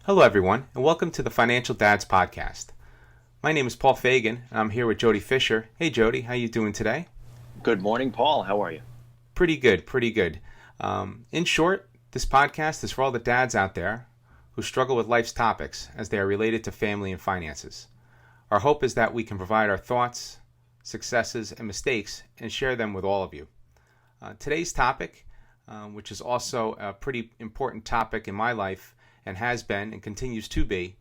Hello, everyone, and welcome to the Financial Dads Podcast. My name is Paul Fagan, and I'm here with Jody Fisher. Hey, Jody, how you doing today? Good morning, Paul. How are you? Pretty good, pretty good. In short, this podcast is for all the dads out there who struggle with life's topics as they are related to family and finances. Our hope is that we can provide our thoughts, successes, and mistakes and share them with all of you. Today's topic, which is also a pretty important topic in my life and has been and continues to be,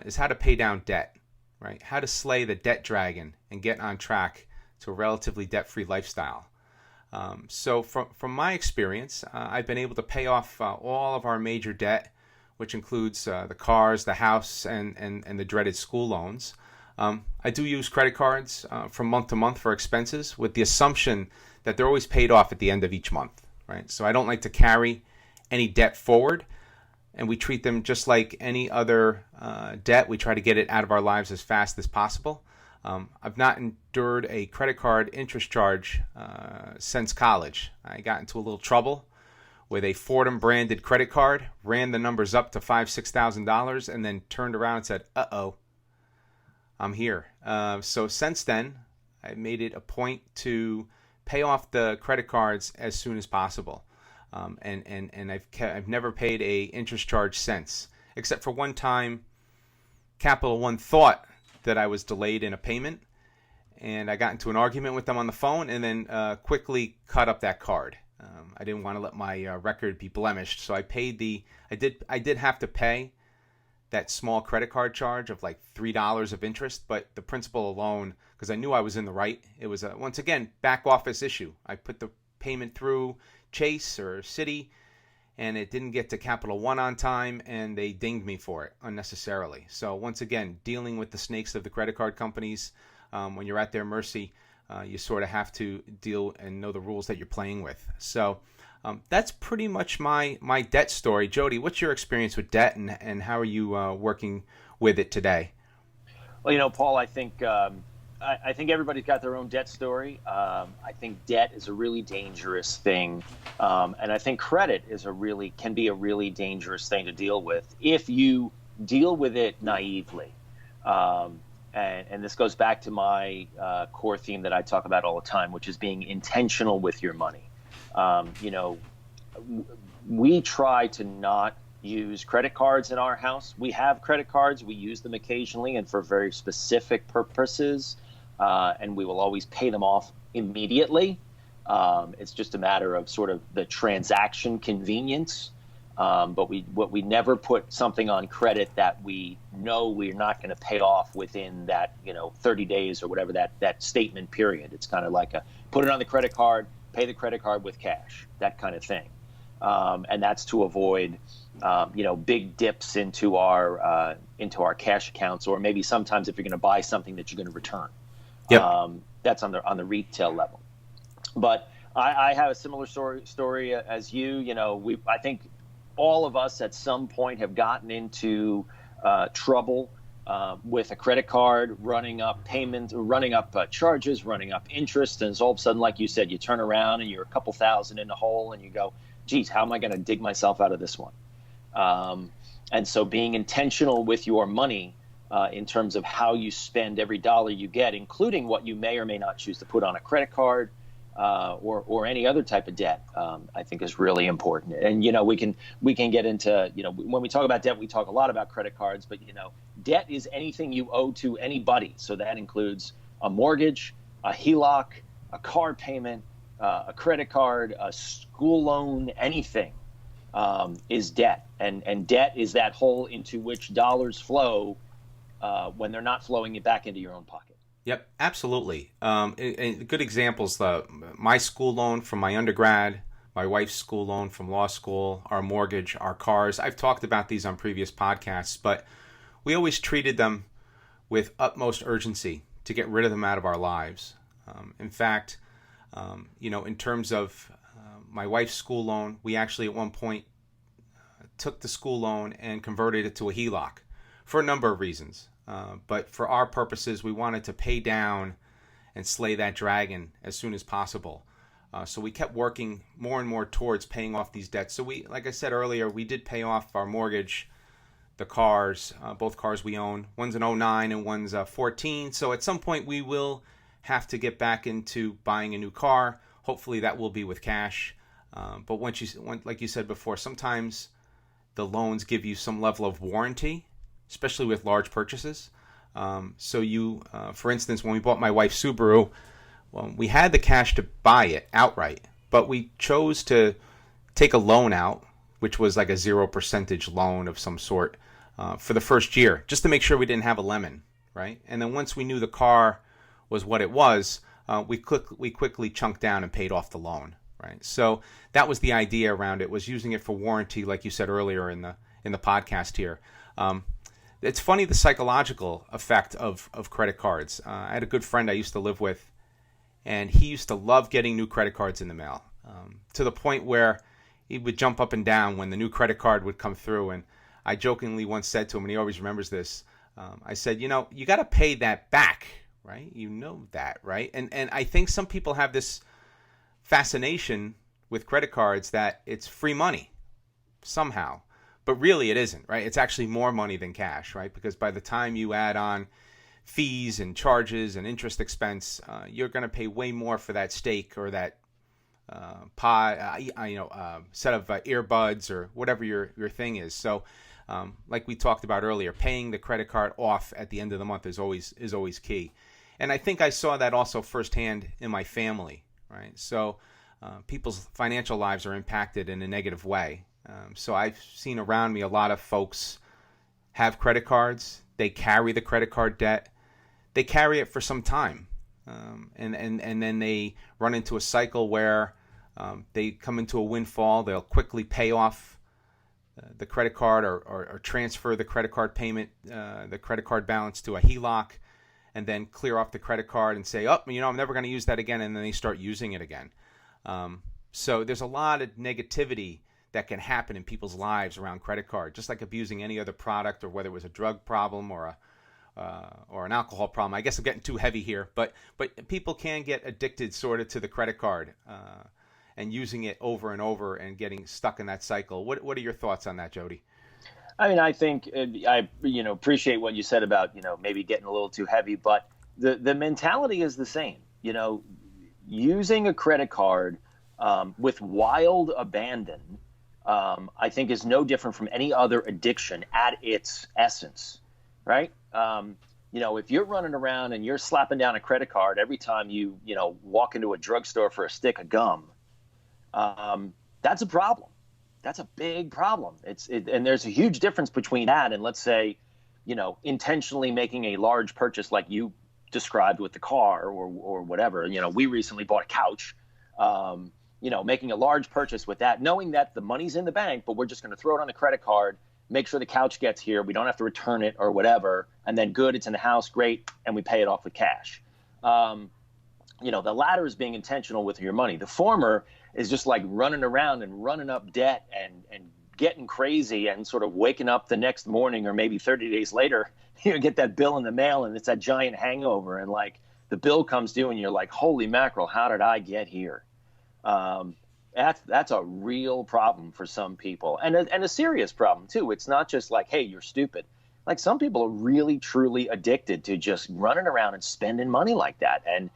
is how to pay down debt, right? How to slay the debt dragon and get on track to a relatively debt-free lifestyle. So from my experience, I've been able to pay off all of our major debt, which includes the cars, the house, and the dreaded school loans. I do use credit cards from month to month for expenses with the assumption that they're always paid off at the end of each month, right? So I don't like to carry any debt forward, and we treat them just like any other debt. We try to get it out of our lives as fast as possible. I've not endured a credit card interest charge since college. I got into a little trouble with a Fordham branded credit card, ran the numbers up to $5,000-$6,000, and then turned around and said, "Uh-oh, I'm here." So since then, I made it a point to pay off the credit cards as soon as possible. And I've never paid a interest charge since, except for one time. Capital One thought that I was delayed in a payment, and I got into an argument with them on the phone, and then quickly cut up that card. I didn't want to let my record be blemished, so I did have to pay that small credit card charge of like $3 of interest, but the principal alone, because I knew I was in the right, it was once again back office issue. I put the payment through Chase or Citi, and it didn't get to Capital One on time, and they dinged me for it unnecessarily. So once again, dealing with the snakes of the credit card companies, when you're at their mercy, you sort of have to deal and know the rules that you're playing with. So that's pretty much my debt story. Jody, what's your experience with debt, and how are you working with it today? Well, Paul, I think everybody's got their own debt story. I think debt is a really dangerous thing, and I think credit can be a really dangerous thing to deal with if you deal with it naively. And this goes back to my core theme that I talk about all the time, which is being intentional with your money. We try to not use credit cards in our house. We have credit cards. We use them occasionally and for very specific purposes. And we will always pay them off immediately. It's just a matter of sort of the transaction convenience. But we never put something on credit that we know we're not going to pay off within that 30 days or whatever that statement period. It's kind of like put it on the credit card, pay the credit card with cash, that kind of thing. And that's to avoid big dips into our cash accounts, or maybe sometimes if you're going to buy something that you're going to return. Yep. That's on the retail level. But I have a similar story as you. I think all of us at some point have gotten into trouble with a credit card, running up payments, running up charges, running up interest, and all of a sudden, like you said, you turn around and you're a couple thousand in the hole, and you go, "Geez, how am I going to dig myself out of this one?" And so, being intentional with your money in terms of how you spend every dollar you get, including what you may or may not choose to put on a credit card or any other type of debt, I think is really important. And we can get into when we talk about debt, we talk a lot about credit cards, but debt is anything you owe to anybody. So that includes a mortgage, a HELOC, a car payment, a credit card, a school loan, anything is debt. And debt is that hole into which dollars flow when they're not flowing it back into your own pocket. Yep, absolutely. And good examples, my school loan from my undergrad, my wife's school loan from law school, our mortgage, our cars. I've talked about these on previous podcasts, but we always treated them with utmost urgency to get rid of them out of our lives. In fact, in terms of my wife's school loan, we actually at one point took the school loan and converted it to a HELOC for a number of reasons. But for our purposes, we wanted to pay down and slay that dragon as soon as possible. So we kept working more and more towards paying off these debts. So we, like I said earlier, we did pay off our mortgage the cars, both cars we own. One's an '09 and one's a 14. So at some point we will have to get back into buying a new car. Hopefully that will be with cash. But like you said before, sometimes the loans give you some level of warranty, especially with large purchases. For instance, when we bought my wife's Subaru, well, we had the cash to buy it outright, but we chose to take a loan out, which was like a 0% loan of some sort, for the first year, just to make sure we didn't have a lemon, right? And then once we knew the car was what it was, we quickly chunked down and paid off the loan, right? So that was the idea around it, was using it for warranty, like you said earlier in the podcast here. It's funny, the psychological effect of credit cards. I had a good friend I used to live with, and he used to love getting new credit cards in the mail, to the point where he would jump up and down when the new credit card would come through. And I jokingly once said to him, and he always remembers this, I said, you got to pay that back, right? You know that, right? And I think some people have this fascination with credit cards that it's free money somehow. But really it isn't, right? It's actually more money than cash, right? Because by the time you add on fees and charges and interest expense, you're going to pay way more for that steak or that set of earbuds or whatever your thing is. So, like we talked about earlier, paying the credit card off at the end of the month is always key. And I think I saw that also firsthand in my family, right? So, people's financial lives are impacted in a negative way. So I've seen around me a lot of folks have credit cards. They carry the credit card debt. They carry it for some time. And then they run into a cycle where they come into a windfall. They'll quickly pay off the credit card or transfer the credit card payment, the credit card balance to a HELOC, and then clear off the credit card and say, I'm never going to use that again. And then they start using it again. So there's a lot of negativity that can happen in people's lives around credit card, just like abusing any other product, or whether it was a drug problem or an alcohol problem. I guess I'm getting too heavy here, but people can get addicted sort of to the credit card and using it over and over and getting stuck in that cycle. What are your thoughts on that, Jody? I mean, I think I appreciate what you said about maybe getting a little too heavy, but the mentality is the same. Using a credit card with wild abandon, I think is no different from any other addiction at its essence, right? If you're running around and you're slapping down a credit card every time you walk into a drugstore for a stick of gum, that's a problem. That's a big problem. And there's a huge difference between that and, let's say, intentionally making a large purchase like you described with the car or whatever. We recently bought a couch. Making a large purchase with that, knowing that the money's in the bank, but we're just going to throw it on the credit card, make sure the couch gets here, we don't have to return it or whatever, and then good, it's in the house, great, and we pay it off with cash. The latter is being intentional with your money. The former is just like running around and running up debt and getting crazy and sort of waking up the next morning or maybe 30 days later, you get that bill in the mail and it's that giant hangover, and like the bill comes due and you're like, holy mackerel, how did I get here? That's a real problem for some people, and a serious problem too. It's not just like, hey, you're stupid. Like, some people are really truly addicted to just running around and spending money like that, and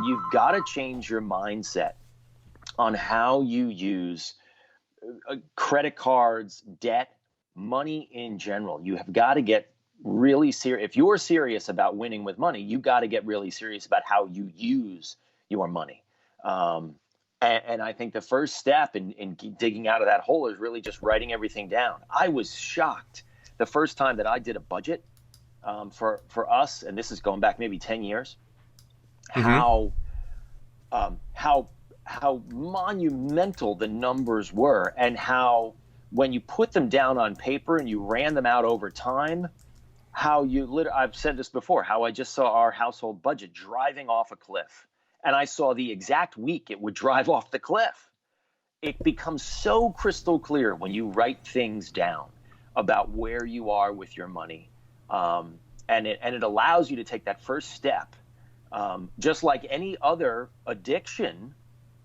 you've got to change your mindset on how you use credit cards, debt, money in general. You have got to get really serious. If you're serious about winning with money, you got to get really serious about how you use your money. And I think the first step in digging out of that hole is really just writing everything down. I was shocked the first time that I did a budget for us, and this is going back maybe 10 years, how monumental the numbers were, and how when you put them down on paper and you ran them out over time, how I've said this before, how I just saw our household budget driving off a cliff. And I saw the exact week it would drive off the cliff. It becomes so crystal clear when you write things down about where you are with your money. And it allows you to take that first step. Just like any other addiction,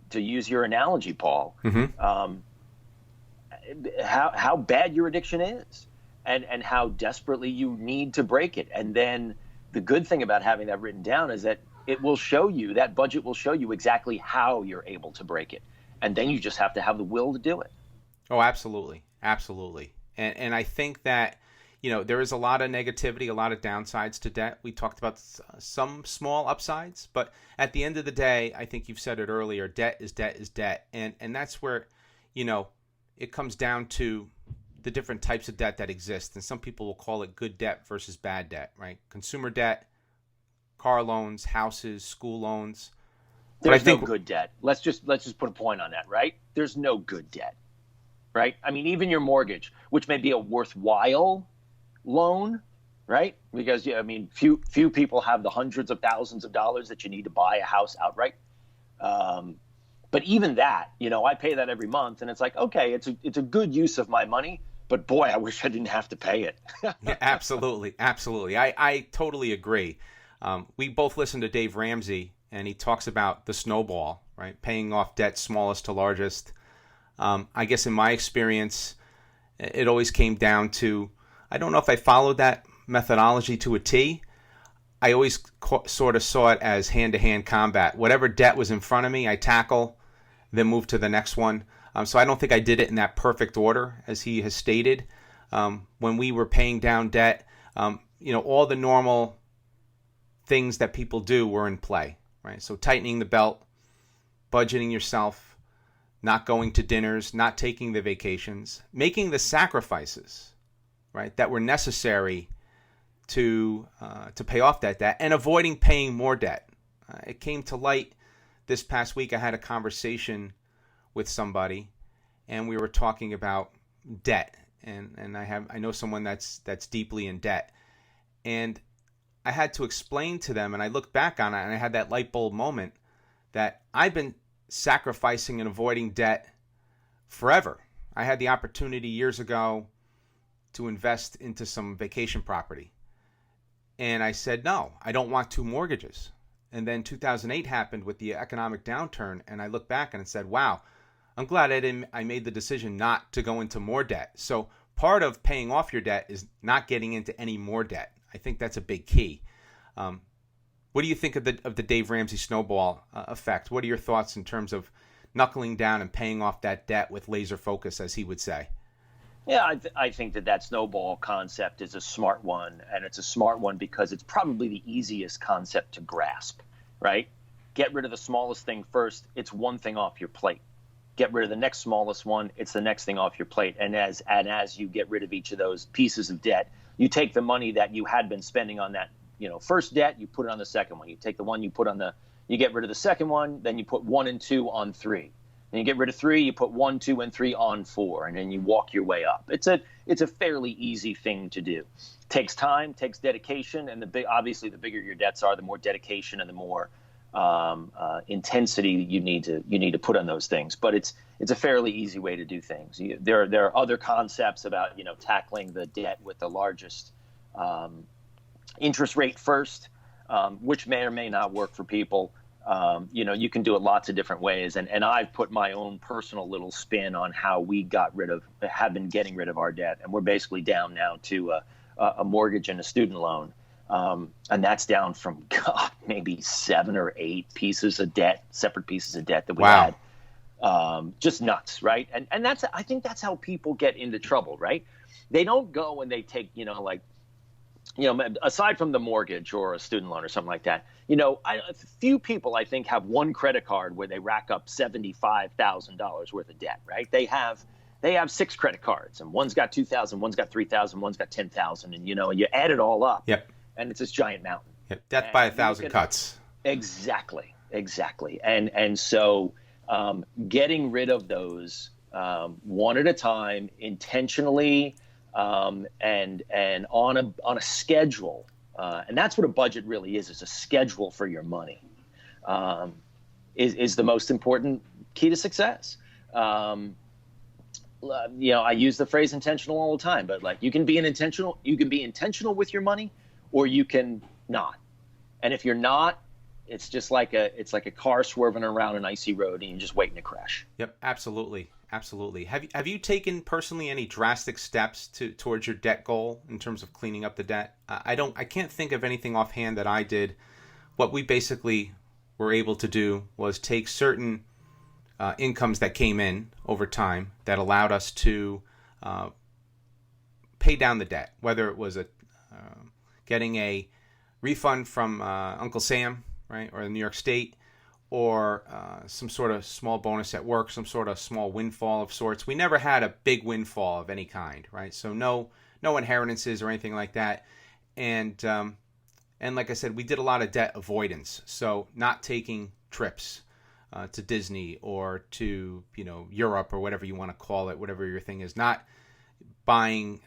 to use your analogy, Paul, how bad your addiction is. and how desperately you need to break it. And then the good thing about having that written down is that it will show you, that budget will show you exactly how you're able to break it. And then you just have to have the will to do it. Oh, absolutely. Absolutely. And I think that, there is a lot of negativity, a lot of downsides to debt. We talked about some small upsides, but at the end of the day, I think you've said it earlier, debt is debt is debt. And that's where, it comes down to the different types of debt that exist. And some people will call it good debt versus bad debt, right? Consumer debt, car loans, houses, school loans. There's no good debt. Let's just put a point on that, right? There's no good debt, right? I mean, even your mortgage, which may be a worthwhile loan, right? Because few people have the hundreds of thousands of dollars that you need to buy a house outright. But even that, I pay that every month, and it's like, okay, it's a good use of my money. But boy, I wish I didn't have to pay it. Yeah, absolutely. I totally agree. We both listen to Dave Ramsey, and he talks about the snowball, right? Paying off debt smallest to largest. I guess in my experience, it always came down to, I don't know if I followed that methodology to a T. I always sort of saw it as hand-to-hand combat. Whatever debt was in front of me, I tackle, then move to the next one. So I don't think I did it in that perfect order, as he has stated. When we were paying down debt, all the normal things that people do were in play, right? So tightening the belt, budgeting yourself, not going to dinners, not taking the vacations, making the sacrifices, right, that were necessary to pay off that debt, and avoiding paying more debt. It came to light this past week. I had a conversation with somebody, and we were talking about debt, and I know someone that's deeply in debt, and I had to explain to them, and I looked back on it, and I had that light bulb moment that I've been sacrificing and avoiding debt forever. I had the opportunity years ago to invest into some vacation property, and I said, no, I don't want two mortgages. And then 2008 happened with the economic downturn, and I looked back and said, wow, I'm glad I made the decision not to go into more debt. So part of paying off your debt is not getting into any more debt. I think that's a big key. What do you think of the Dave Ramsey snowball effect? What are your thoughts in terms of knuckling down and paying off that debt with laser focus, as he would say? Yeah, I think that snowball concept is a smart one, and it's a smart one because it's probably the easiest concept to grasp, right? Get rid of the smallest thing first. It's one thing off your plate. Get rid of the next smallest one. It's the next thing off your plate. And as you get rid of each of those pieces of debt, you take the money that you had been spending on that, first debt, you put it on the second one. You take the one you get rid of the second one, then you put 1 and 2 on 3. Then you get rid of 3, you put 1, 2, and 3 on 4, and then you walk your way up. It's a fairly easy thing to do. Takes time, takes dedication, and obviously the bigger your debts are, the more dedication and the more intensity you need to put on those things. But it's a fairly easy way to do things. There are other concepts about tackling the debt with the largest interest rate first, which may or may not work for people. You can do it lots of different ways, and I've put my own personal little spin on how we have been getting rid of our debt, and we're basically down now to a mortgage and a student loan, and that's down from maybe 7 or 8 separate pieces of debt that we had. Just nuts, right? And I think that's how people get into trouble, right? They don't go and they take aside from the mortgage or a student loan or something like that, a few people I think have one credit card where they rack up $75,000 worth of debt, right? They have 6 credit cards, and one's got $2,000, one's got $3,000, one's got $10,000, and you add it all up. Yep. And it's this giant mountain. Yep. Death by 1,000 cuts. Exactly. And so getting rid of those one at a time, intentionally, and on a schedule, and that's what a budget really is. It's a schedule for your money. Is the most important key to success. I use the phrase intentional all the time, but you can be intentional with your money, or you can not. And if you're not, it's just like a car swerving around an icy road and you're just waiting to crash. Yep, absolutely. Absolutely. Have you taken personally any drastic steps towards your debt goal in terms of cleaning up the debt? I can't think of anything offhand that I did. What we basically were able to do was take certain incomes that came in over time that allowed us to pay down the debt, whether it was getting a refund from Uncle Sam, right, or the New York State, or some sort of small bonus at work, some sort of small windfall of sorts. We never had a big windfall of any kind, right? So no inheritances or anything like that. And like I said, we did a lot of debt avoidance. So not taking trips to Disney or to Europe or whatever you want to call it, whatever your thing is. Not buying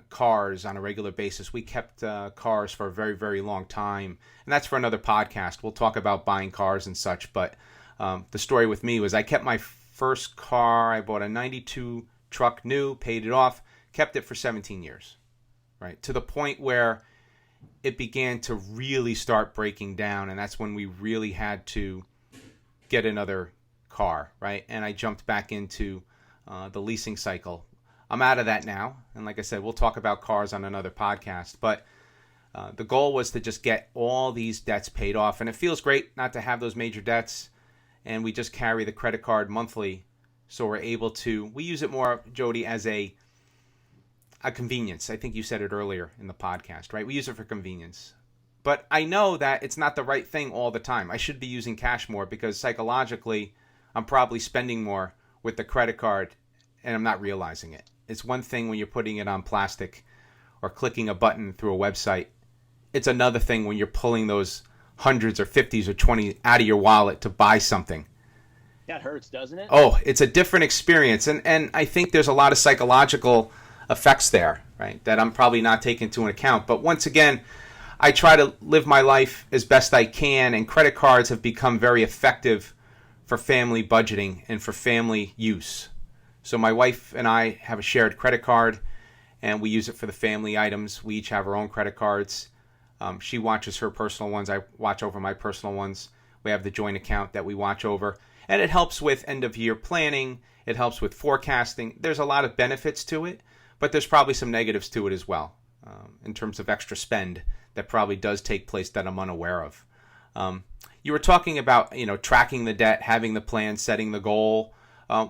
cars on a regular basis. We kept cars for a very, very long time. And that's for another podcast. We'll talk about buying cars and such. But the story with me was I kept my first car. I bought a 92 truck new, paid it off, kept it for 17 years, right? To the point where it began to really start breaking down. And that's when we really had to get another car, right? And I jumped back into the leasing cycle. I'm out of that now. And like I said, we'll talk about cars on another podcast. But the goal was to just get all these debts paid off. And it feels great not to have those major debts. And we just carry the credit card monthly. So we're able to, we use it more, Jody, as a convenience. I think you said it earlier in the podcast, right? We use it for convenience. But I know that it's not the right thing all the time. I should be using cash more because psychologically, I'm probably spending more with the credit card and I'm not realizing it. It's one thing when you're putting it on plastic or clicking a button through a website. It's another thing when you're pulling those hundreds or 50s or 20s out of your wallet to buy something. That hurts, doesn't it? Oh, it's a different experience. And I think there's a lot of psychological effects there, right, that I'm probably not taking into account. But once again, I try to live my life as best I can, and credit cards have become very effective for family budgeting and for family use. So my wife and I have a shared credit card, and we use it for the family items. We each have our own credit cards. She watches her personal ones. I watch over my personal ones. We have the joint account that we watch over. And it helps with end-of-year planning. It helps with forecasting. There's a lot of benefits to it, but there's probably some negatives to it as well in terms of extra spend that probably does take place that I'm unaware of. You were talking about, tracking the debt, having the plan, setting the goal.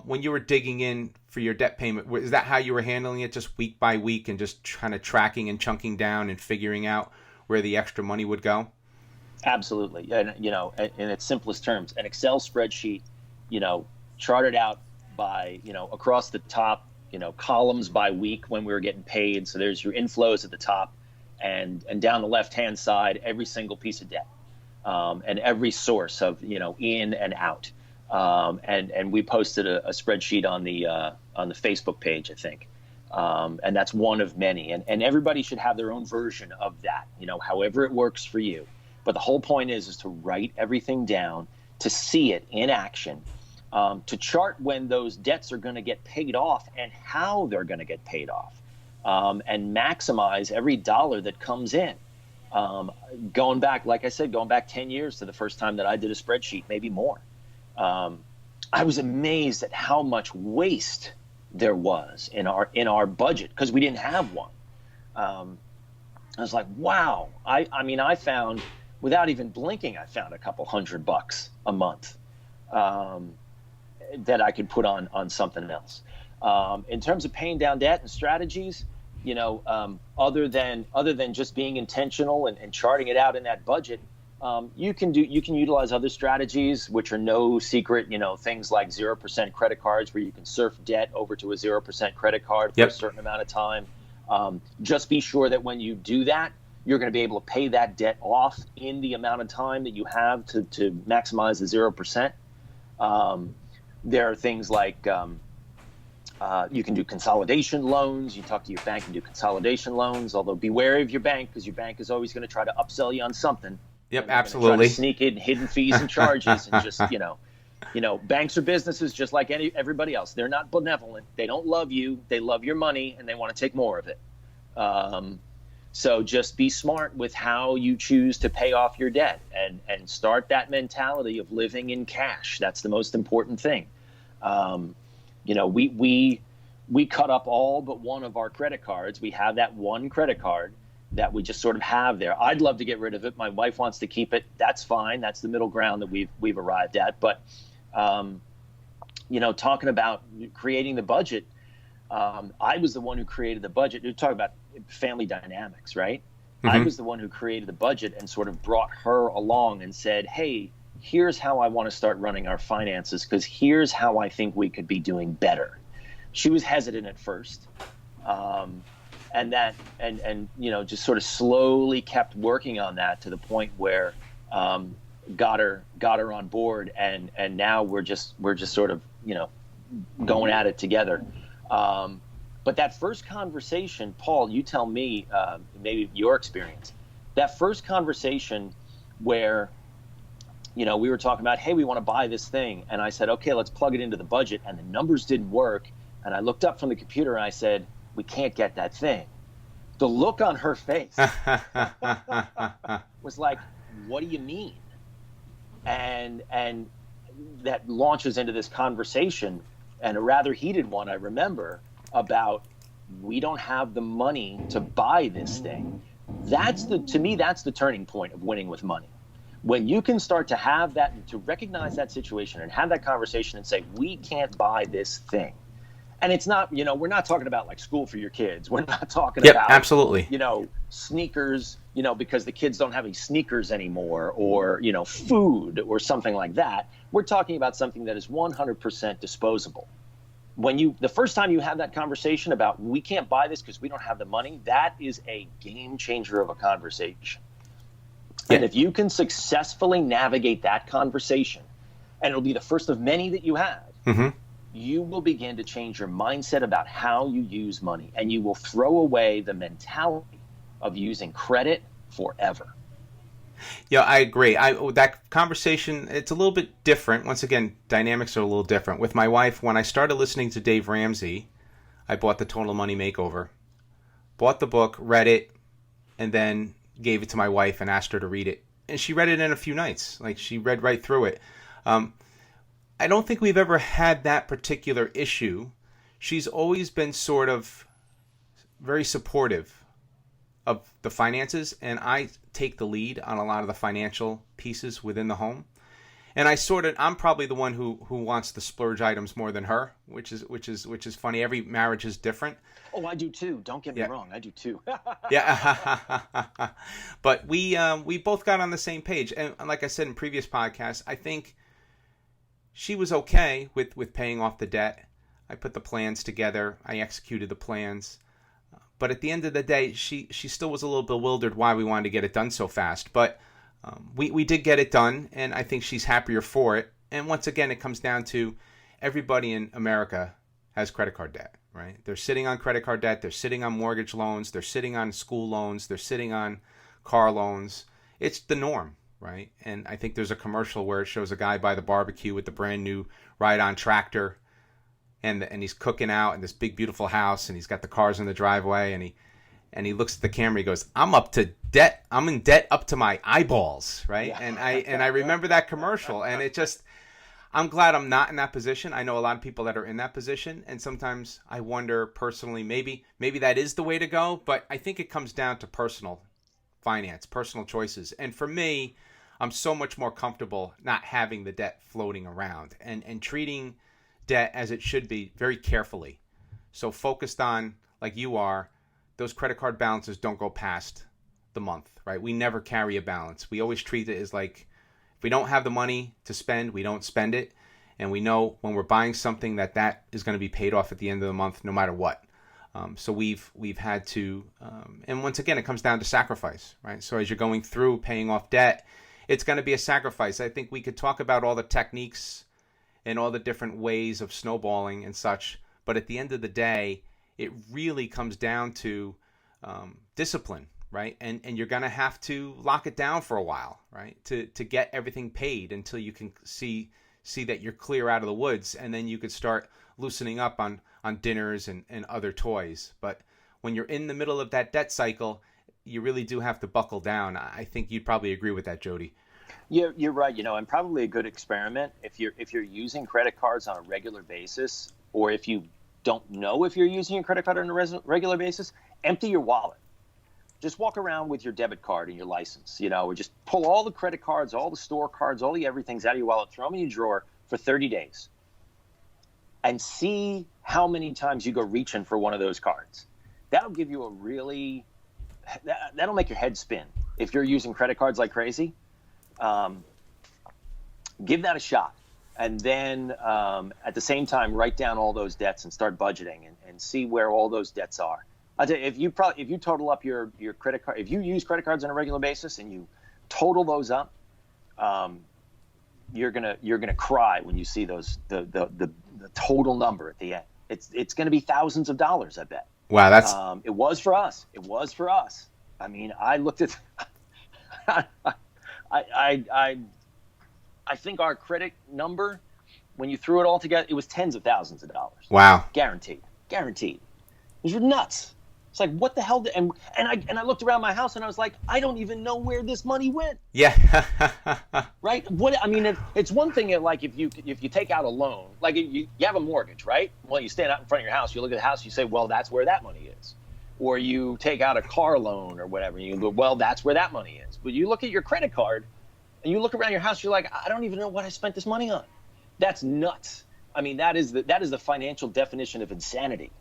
When you were digging in for your debt payment, is that how you were handling it, just week by week and just kind of tracking and chunking down and figuring out where the extra money would go? Absolutely. And, in its simplest terms, an Excel spreadsheet, charted out by, across the top, columns by week when we were getting paid. So there's your inflows at the top and down the left-hand side, every single piece of debt and every source of, in and out. And we posted a spreadsheet on the Facebook page, I think. And that's one of many. And everybody should have their own version of that, however it works for you. But the whole point is to write everything down, to see it in action, to chart when those debts are going to get paid off and how they're going to get paid off, and maximize every dollar that comes in. Going back, like I said, 10 years to the first time that I did a spreadsheet, maybe more. I was amazed at how much waste there was in our budget because we didn't have one. I was like, wow. I found, without even blinking, I found a couple $100 a month that I could put on something else. In terms of paying down debt and strategies, other than just being intentional and charting it out in that budget, you can utilize other strategies, which are no secret, things like 0% credit cards where you can surf debt over to a 0% credit card for a certain amount of time. Just be sure that when you do that, you're going to be able to pay that debt off in the amount of time that you have to maximize the 0%. There are things like you can do consolidation loans. You talk to your bank and do consolidation loans, although be wary of your bank because your bank is always going to try to upsell you on something. Yep, absolutely. Sneak in hidden fees and charges and just, banks are businesses just like everybody else. They're not benevolent. They don't love you. They love your money and they want to take more of it. So just be smart with how you choose to pay off your debt and start that mentality of living in cash. That's the most important thing. We cut up all but one of our credit cards. We have that one credit card that we just sort of have there. I'd love to get rid of it. My wife wants to keep it. That's fine. That's the middle ground that we've arrived at. But talking about creating the budget, I was the one who created the budget. You're talking about family dynamics, right? I was the one who created the budget and sort of brought her along and said, hey, here's how I want to start running our finances, because here's how I think we could be doing better. She was hesitant at first, and just sort of slowly kept working on that to the point where got her on board, and now we're just sort of going at it together. But that first conversation, Paul, you tell me maybe your experience. That first conversation where we were talking about, hey, we want to buy this thing, and I said, okay, let's plug it into the budget, and the numbers didn't work. And I looked up from the computer and I said, we can't get that thing. The look on her face was like, what do you mean? And that launches into this conversation, and a rather heated one, I remember, about we don't have the money to buy this thing. To me, that's the turning point of winning with money. When you can start to have that, to recognize that situation and have that conversation and say, we can't buy this thing. And it's not, we're not talking about like school for your kids. We're not talking about, absolutely, sneakers, because the kids don't have any sneakers anymore, or, food or something like that. We're talking about something that is 100% disposable. The first time you have that conversation about we can't buy this because we don't have the money, that is a game changer of a conversation. Yeah. And if you can successfully navigate that conversation, and it'll be the first of many that you have, you will begin to change your mindset about how you use money, and you will throw away the mentality of using credit forever. Yeah, I agree. That conversation, it's a little bit different. Once again, dynamics are a little different. With my wife, when I started listening to Dave Ramsey, I bought the Total Money Makeover, bought the book, read it, and then gave it to my wife and asked her to read it. And she read it in a few nights. Like, she read right through it. I don't think we've ever had that particular issue. She's always been sort of very supportive of the finances, and I take the lead on a lot of the financial pieces within the home. And I'm probably the one who wants the splurge items more than her, which is funny. Every marriage is different. Oh, I do too. Don't get me wrong. I do too. Yeah. But we both got on the same page. And like I said in previous podcasts, I think she was okay with paying off the debt. I put the plans together. I executed the plans. But at the end of the day, she still was a little bewildered why we wanted to get it done so fast. But we did get it done, and I think she's happier for it. And once again, it comes down to everybody in America has credit card debt, right? They're sitting on credit card debt. They're sitting on mortgage loans. They're sitting on school loans. They're sitting on car loans. It's the norm, right? And I think there's a commercial where it shows a guy by the barbecue with the brand new ride-on tractor, and he's cooking out in this big beautiful house, and he's got the cars in the driveway, and he looks at the camera. He goes, "I'm up to debt. I'm in debt up to my eyeballs," right? Yeah. And I remember that commercial, and it just, I'm glad I'm not in that position. I know a lot of people that are in that position, and sometimes I wonder personally, maybe that is the way to go. But I think it comes down to personal finance, personal choices, and for me, I'm so much more comfortable not having the debt floating around and treating debt as it should be, very carefully. So focused on, like you are, those credit card balances don't go past the month, right? We never carry a balance. We always treat it as like, if we don't have the money to spend, we don't spend it. And we know when we're buying something that is going to be paid off at the end of the month, no matter what. So we've had to, and once again, it comes down to sacrifice, right? So as you're going through paying off debt, it's going to be a sacrifice. I think we could talk about all the techniques and all the different ways of snowballing and such, but at the end of the day, it really comes down to discipline, right? And you're going to have to lock it down for a while, right? To get everything paid until you can see that you're clear out of the woods, and then you could start loosening up on dinners and other toys. But when you're in the middle of that debt cycle, you really do have to buckle down. I think you'd probably agree with that, Jody. You're right. And probably a good experiment if you're using credit cards on a regular basis. or if you don't know if you're using your credit card on a regular basis, empty your wallet. Just walk around with your debit card and your license, or just pull all the credit cards, all the store cards, all the everything's out of your wallet, throw them in your drawer for 30 days and see how many times you go reaching for one of those cards. That'll give you that'll make your head spin. If you're using credit cards like crazy, give that a shot. And then at the same time, write down all those debts and start budgeting and see where all those debts are. I'll tell you, if you total up your credit card, if you use credit cards on a regular basis and you total those up, you're gonna cry when you see the total number at the end. It's gonna be thousands of dollars, I bet. Wow, that's it was for us. It was for us. I mean, I looked at I think our credit number, when you threw it all together, it was tens of thousands of dollars. wow. Guaranteed. It was nuts. It's like, what the hell? And I looked around my house and I was like, I don't even know where this money went. Yeah. Right? It's one thing like if you take out a loan, like you have a mortgage, right? Well, you stand out in front of your house, you look at the house, you say, well, that's where that money is. Or you take out a car loan or whatever, and you go, well, that's where that money is. But you look at your credit card and you look around your house, you're like, I don't even know what I spent this money on. That's nuts. I mean, that is the financial definition of insanity.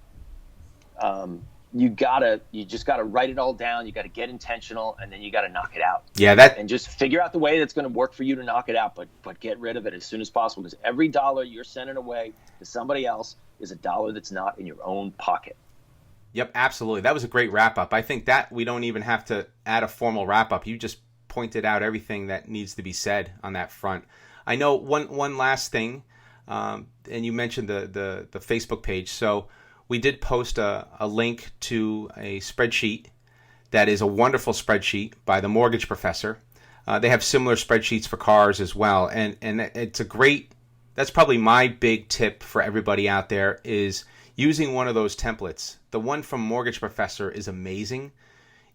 You just gotta write it all down. You gotta get intentional, and then you gotta knock it out. Yeah, and just figure out the way that's going to work for you to knock it out. But get rid of it as soon as possible, because every dollar you're sending away to somebody else is a dollar that's not in your own pocket. Yep, absolutely. That was a great wrap up. I think that we don't even have to add a formal wrap up. You just pointed out everything that needs to be said on that front. I know one last thing, and you mentioned the Facebook page. So we did post a link to a spreadsheet that is a wonderful spreadsheet by the Mortgage Professor. They have similar spreadsheets for cars as well, and it's a great. That's probably my big tip for everybody out there is using one of those templates. The one from Mortgage Professor is amazing.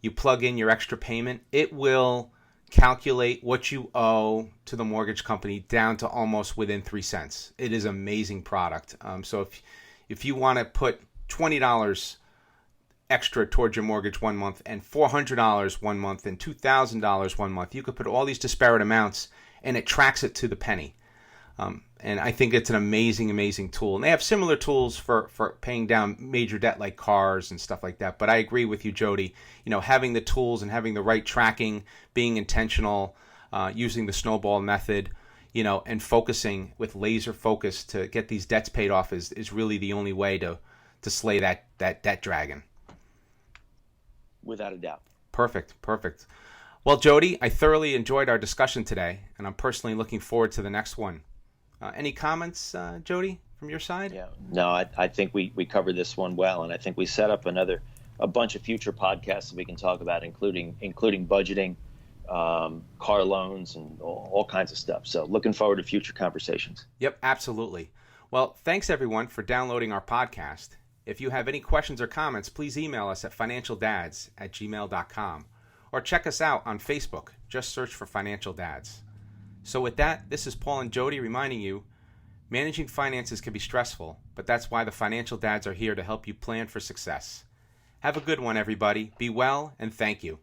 You plug in your extra payment, it will calculate what you owe to the mortgage company down to almost within 3 cents. It is an amazing product. So if you want to put $20 extra towards your mortgage 1 month and $400 1 month and $2,000 1 month, you could put all these disparate amounts and it tracks it to the penny. And I think it's an amazing tool. And they have similar tools for paying down major debt like cars and stuff like that. But I agree with you, Jody. Having the tools and having the right tracking, being intentional, using the Snowball method, and focusing with laser focus to get these debts paid off is really the only way to slay that debt dragon. Without a doubt. Perfect. Well, Jody, I thoroughly enjoyed our discussion today, and I'm personally looking forward to the next one. Any comments, Jody, from your side? Yeah, no, I think we covered this one well, and I think we set up a bunch of future podcasts that we can talk about, including budgeting, car loans, and all kinds of stuff. So looking forward to future conversations. Yep, absolutely. Well, thanks everyone for downloading our podcast. If you have any questions or comments, please email us at financialdads@gmail.com or check us out on Facebook. Just search for Financial Dads. So with that, this is Paul and Jody reminding you, managing finances can be stressful, but that's why the Financial Dads are here to help you plan for success. Have a good one, everybody. Be well, and thank you.